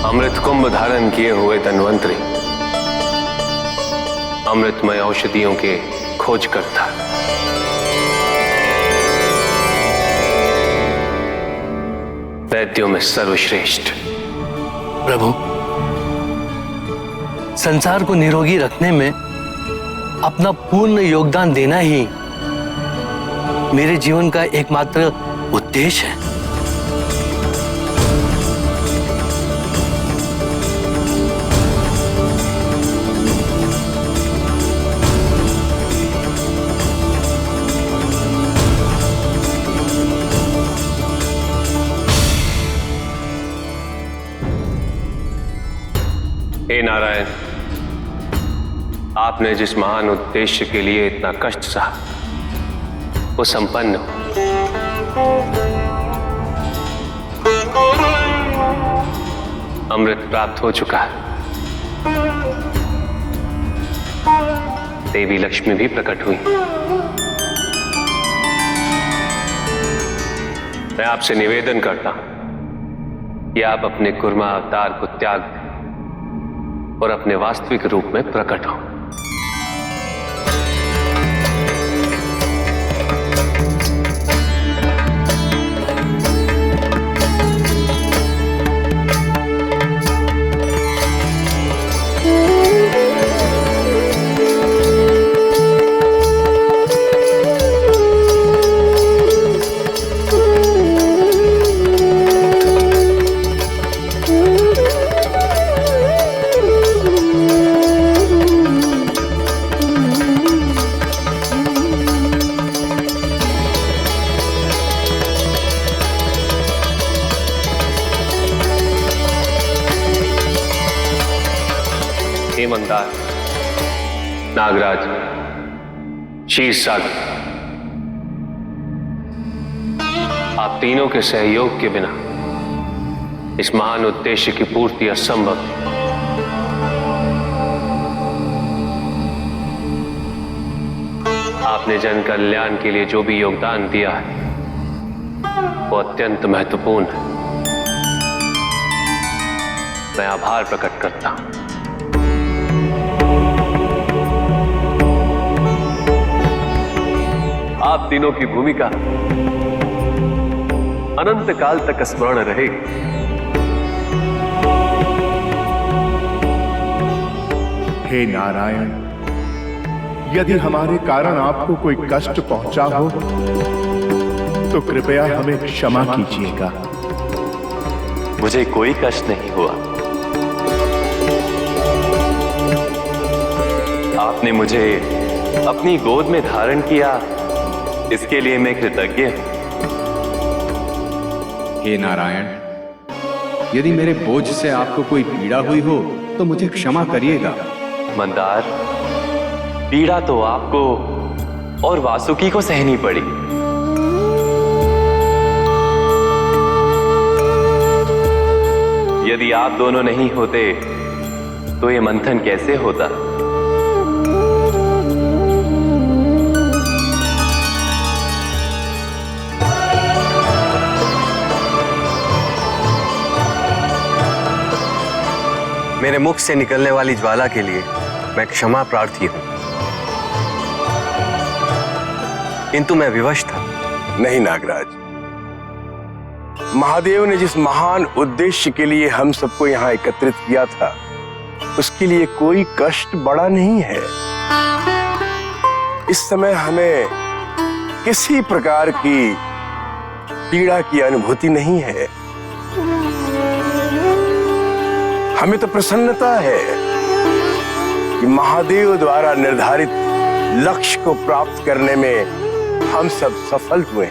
अमृत कुंभ धारण किए हुए धन्वंतरी, अमृतमय औषधियों के खोज करता, वैद्यों में सर्वश्रेष्ठ। प्रभु, संसार को निरोगी रखने में अपना पूर्ण योगदान देना ही मेरे जीवन का एकमात्र उद्देश्य है। हे नारायण, आपने जिस महान उद्देश्य के लिए इतना कष्ट सहा, वो संपन्न हो। अमृत प्राप्त हो चुका है। देवी लक्ष्मी भी प्रकट हुई। मैं आपसे निवेदन करता हूं कि आप अपने कुर्मा अवतार को त्याग दें और अपने वास्तविक रूप में प्रकट हो। हेमंतार, नागराज, क्षीरसागर, आप तीनों के सहयोग के बिना इस महान उद्देश्य की पूर्ति असंभव है। आपने जन कल्याण के लिए जो भी योगदान दिया है वो अत्यंत महत्वपूर्ण है। मैं आभार प्रकट करता हूं। आप तीनों की भूमिका अनंत काल तक स्मरण रहेगी। हे नारायण, यदि हमारे कारण आपको कोई कष्ट पहुंचा हो तो कृपया हमें क्षमा कीजिएगा। मुझे कोई कष्ट नहीं हुआ। आपने मुझे अपनी गोद में धारण किया, इसके लिए मैं कृतज्ञ हूं। हे नारायण, यदि मेरे बोझ से आपको कोई पीड़ा हुई हो तो मुझे क्षमा करिएगा। मंदार, पीड़ा तो आपको और वासुकी को सहनी पड़ी। यदि आप दोनों नहीं होते तो ये मंथन कैसे होता? मेरे मुख से निकलने वाली ज्वाला के लिए मैं क्षमा प्रार्थी हूं, किंतु मैं विवश था। नहीं नागराज, महादेव ने जिस महान उद्देश्य के लिए हम सबको यहाँ एकत्रित किया था, उसके लिए कोई कष्ट बड़ा नहीं है। इस समय हमें किसी प्रकार की पीड़ा की अनुभूति नहीं है। हमें तो प्रसन्नता है कि महादेव द्वारा निर्धारित लक्ष्य को प्राप्त करने में हम सब सफल हुए।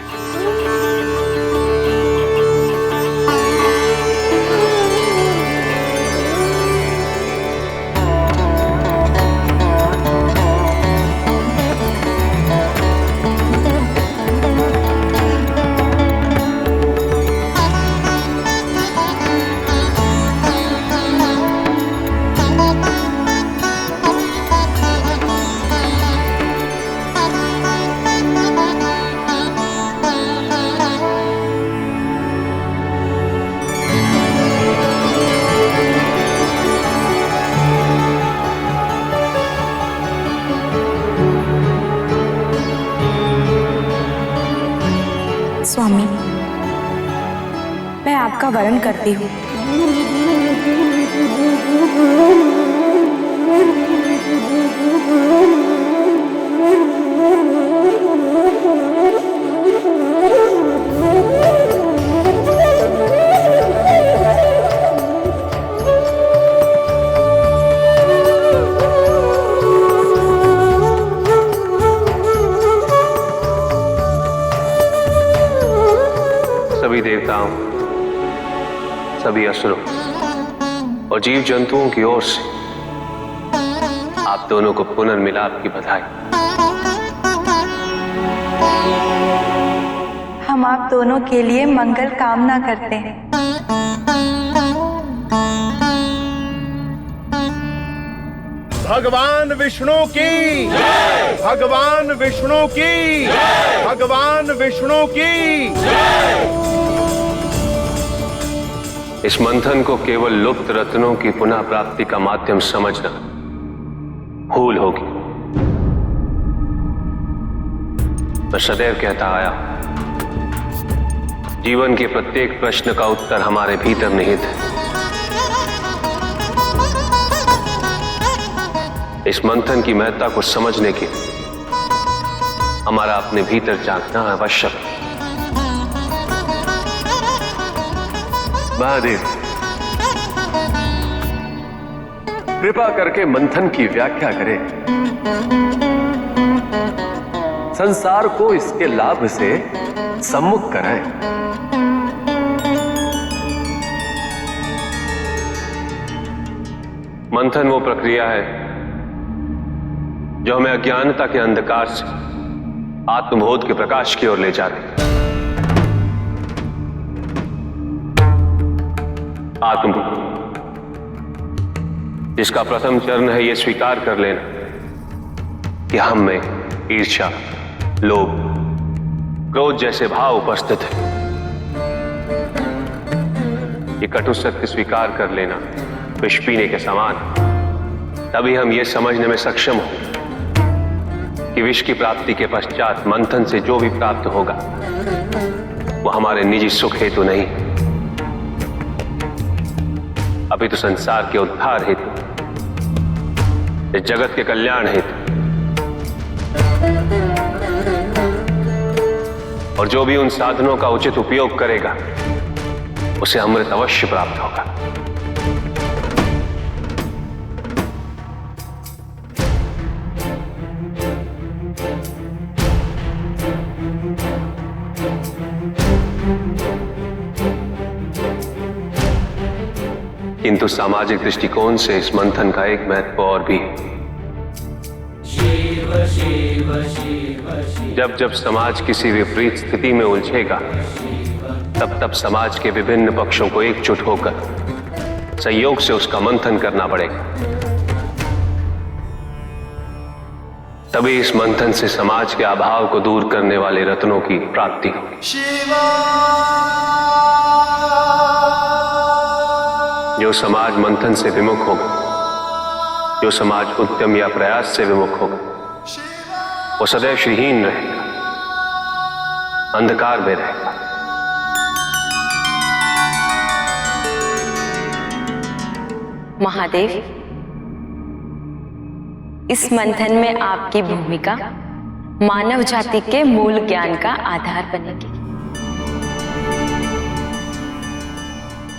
का वरण करती हूँ। सभी देवताओं, सभी असुरों और जीव जंतुओं की ओर से आप दोनों को पुनर्मिलाप की बधाई। हम आप दोनों के लिए मंगल कामना करते हैं। भगवान विष्णु की, भगवान विष्णु की, भगवान विष्णु की। इस मंथन को केवल लुप्त रत्नों की पुनः प्राप्ति का माध्यम समझना भूल होगी। मैं सदैव कहता आया, जीवन के प्रत्येक प्रश्न का उत्तर हमारे भीतर निहित है। इस मंथन की महत्ता को समझने के हमारा अपने भीतर झांकना आवश्यक है। महादेव, कृपा करके मंथन की व्याख्या करें। संसार को इसके लाभ से सम्मुख कराएं। मंथन वो प्रक्रिया है जो हमें अज्ञानता के अंधकार से आत्मबोध के प्रकाश की ओर ले जाती है। आत्मबोध, जिसका प्रथम चरण है यह स्वीकार कर लेना कि हम में ईर्ष्या, लोभ, क्रोध जैसे भाव उपस्थित है। ये कटु सत्य स्वीकार कर लेना विष पीने के समान। तभी हम ये समझने में सक्षम हो कि विष की प्राप्ति के पश्चात मंथन से जो भी प्राप्त होगा वो हमारे निजी सुख हेतु नहीं, अभी तो संसार के उद्धार हेतु, इस जगत के कल्याण हेतु। और जो भी उन साधनों का उचित उपयोग करेगा उसे अमृत अवश्य प्राप्त होगा। किंतु सामाजिक दृष्टिकोण से इस मंथन का एक महत्व और भी है। जब जब समाज किसी विपरीत स्थिति में उलझेगा तब तब समाज के विभिन्न पक्षों को एकजुट होकर संयोग से उसका मंथन करना पड़ेगा। तभी इस मंथन से समाज के अभाव को दूर करने वाले रत्नों की प्राप्ति होगी। जो समाज मंथन से विमुख होगा, जो समाज उद्यम या प्रयास से विमुख होगा, वो सदैव श्रीहीन रहेगा, अंधकार में रहेगा। महादेव, इस मंथन में आपकी भूमिका मानव जाति के मूल ज्ञान का आधार बनेगी।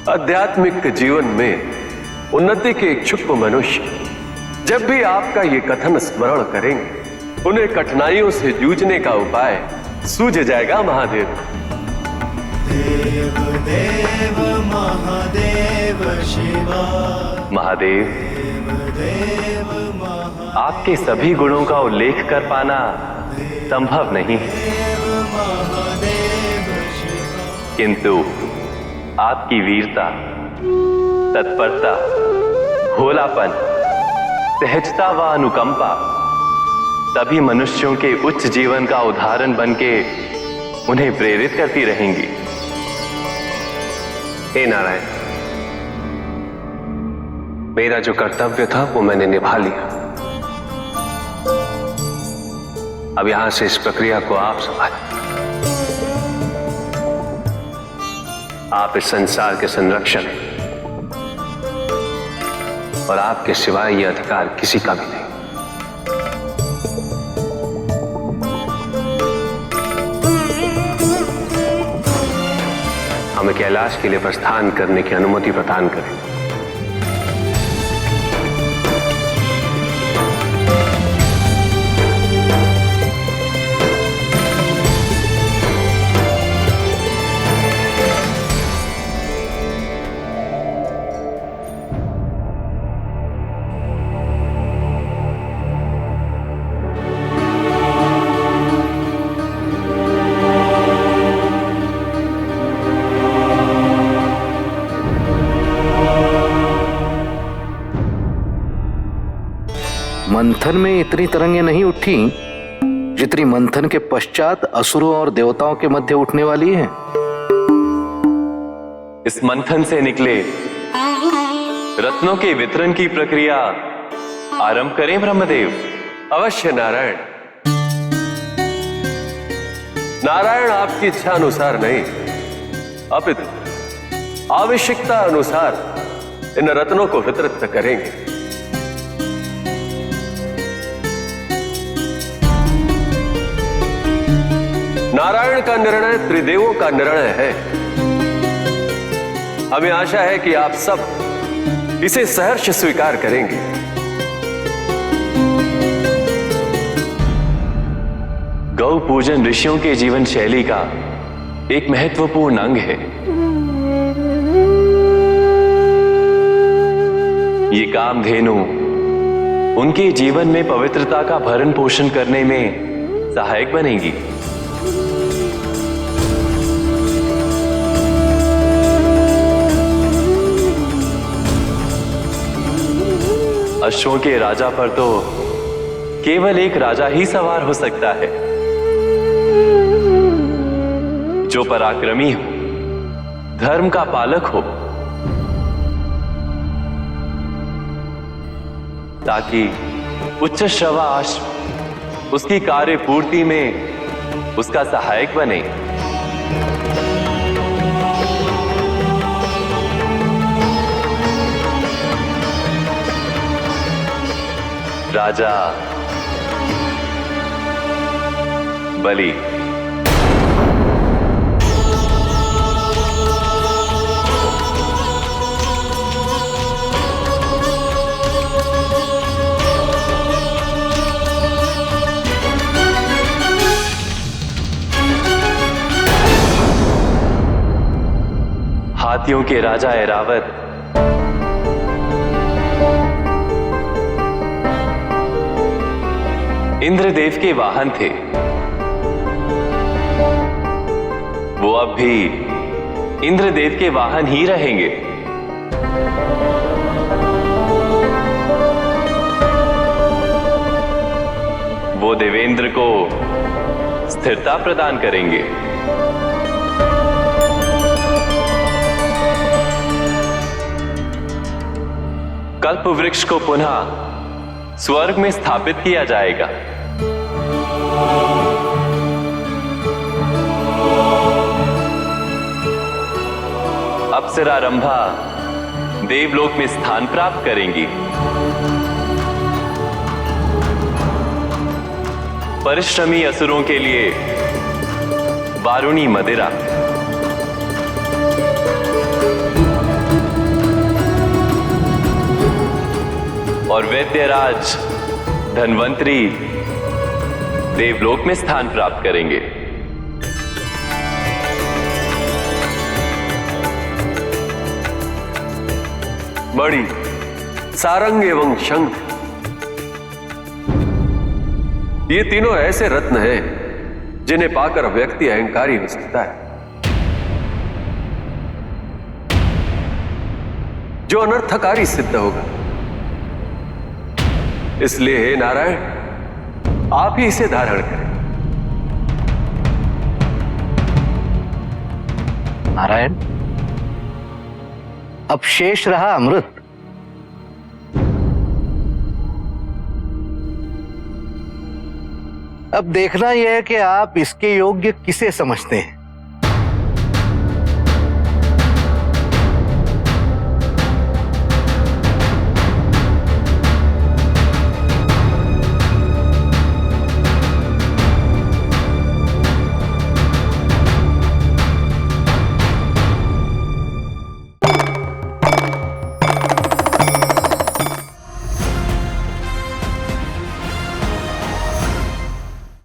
आध्यात्मिक जीवन में उन्नति के इच्छुक मनुष्य जब भी आपका ये कथन स्मरण करेंगे उन्हें कठिनाइयों से जूझने का उपाय सूझ जाएगा। महादेव, देव देव महादेव शिवा, महादेव, देव आपके सभी गुणों का उल्लेख कर पाना संभव नहीं, किंतु आपकी वीरता, तत्परता, भोलापन, सहजता व अनुकंपा सभी मनुष्यों के उच्च जीवन का उदाहरण बनके उन्हें प्रेरित करती रहेंगी। हे नारायण, मेरा जो कर्तव्य था वो मैंने निभा लिया। अब यहां से इस प्रक्रिया को आप संभालें। आप इस संसार के संरक्षक हैं और आपके सिवाय यह अधिकार किसी का भी नहीं। हमें कैलाश के लिए प्रस्थान करने की अनुमति प्रदान करें। मंथन में इतनी तरंगें नहीं उठी जितनी मंथन के पश्चात असुरों और देवताओं के मध्य उठने वाली है। इस मंथन से निकले रत्नों के वितरण की प्रक्रिया आरंभ करें ब्रह्मदेव। अवश्य नारायण। नारायण आपकी इच्छा अनुसार नहीं, अपितु आवश्यकता अनुसार इन रत्नों को वितरित करेंगे। नारायण का निर्णय त्रिदेवों का निर्णय है। हमें आशा है कि आप सब इसे सहर्ष स्वीकार करेंगे। गौ पूजन ऋषियों के जीवन शैली का एक महत्वपूर्ण अंग है। ये कामधेनु उनके जीवन में पवित्रता का भरण पोषण करने में सहायक बनेगी। अश्वों के राजा पर तो केवल एक राजा ही सवार हो सकता है, जो पराक्रमी हो, धर्म का पालक हो, ताकि उच्च श्रवा अश्व उसकी कार्य पूर्ति में उसका सहायक बने। राजा बलि। हाथियों के राजा ऐरावत इंद्रदेव के वाहन थे। वो अब भी इंद्रदेव के वाहन ही रहेंगे। वो देवेंद्र को स्थिरता प्रदान करेंगे। कल्प वृक्ष को पुनः स्वर्ग में स्थापित किया जाएगा। अप्सरा रंभा देवलोक में स्थान प्राप्त करेंगी। परिश्रमी असुरों के लिए वारुणी मदिरा, और वैद्यराज धन्वंतरी देवलोक में स्थान प्राप्त करेंगे। बड़ी, सारंग एवं शंख, ये तीनों ऐसे रत्न हैं जिन्हें पाकर व्यक्ति अहंकारी हो सकता है, जो अनर्थकारी सिद्ध होगा। इसलिए हे नारायण, आप ही इसे धारण करें। नारायण, अब शेष रहा अमृत। अब देखना यह है कि आप इसके योग्य किसे समझते हैं।